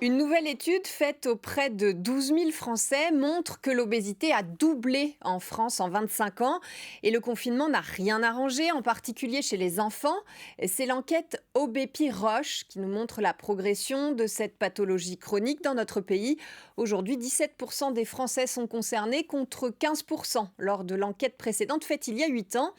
Une nouvelle étude faite auprès de 12 000 Français montre que l'obésité a doublé en France en 25 ans et le confinement n'a rien arrangé, en particulier chez les enfants. C'est l'enquête Obépi Roche qui nous montre la progression de cette pathologie chronique dans notre pays. Aujourd'hui, 17% des Français sont concernés contre 15% lors de l'enquête précédente faite il y a 8 ans.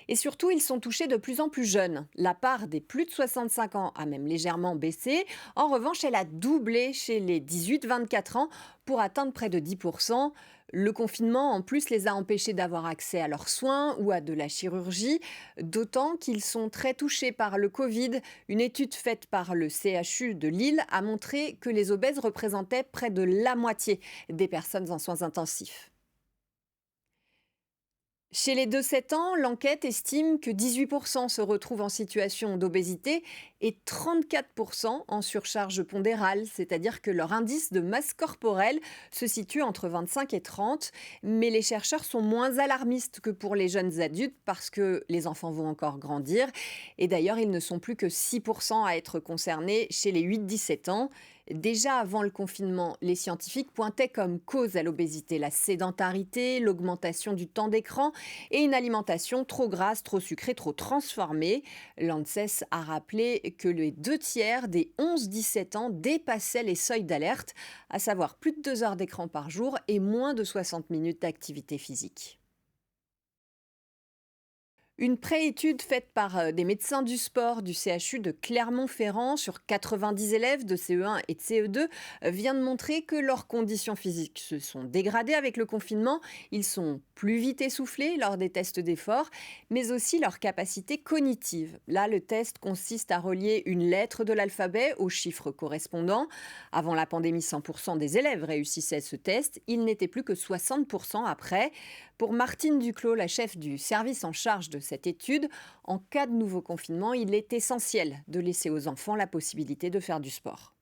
Et surtout, ils sont touchés de plus en plus jeunes. La part des plus de 65 ans a même légèrement baissé. En revanche, elle a doublé chez les 18-24 ans pour atteindre près de 10%. Le confinement, en plus, les a empêchés d'avoir accès à leurs soins ou à de la chirurgie, d'autant qu'ils sont très touchés par le Covid. Une étude faite par le CHU de Lille a montré que les obèses représentaient près de la moitié des personnes en soins intensifs. Chez les 2-7 ans, l'enquête estime que 18% se retrouvent en situation d'obésité et 34% en surcharge pondérale, c'est-à-dire que leur indice de masse corporelle se situe entre 25 et 30. Mais les chercheurs sont moins alarmistes que pour les jeunes adultes parce que les enfants vont encore grandir. Et d'ailleurs, ils ne sont plus que 6% à être concernés chez les 8-17 ans. Déjà avant le confinement, les scientifiques pointaient comme cause à l'obésité la sédentarité, l'augmentation du temps d'écran et une alimentation trop grasse, trop sucrée, trop transformée. L'ANSES a rappelé que les 2 tiers des 11-17 ans dépassaient les seuils d'alerte, à savoir plus de 2 heures d'écran par jour et moins de 60 minutes d'activité physique. Une préétude faite par des médecins du sport du CHU de Clermont-Ferrand sur 90 élèves de CE1 et de CE2 vient de montrer que leurs conditions physiques se sont dégradées avec le confinement. Ils sont plus vite essoufflés lors des tests d'effort, mais aussi leur capacité cognitive. Là, le test consiste à relier une lettre de l'alphabet au chiffre correspondant. Avant la pandémie, 100% des élèves réussissaient ce test. Il n'était plus que 60% après. Pour Martine Duclos, la chef du service en charge de cette étude, en cas de nouveau confinement, il est essentiel de laisser aux enfants la possibilité de faire du sport.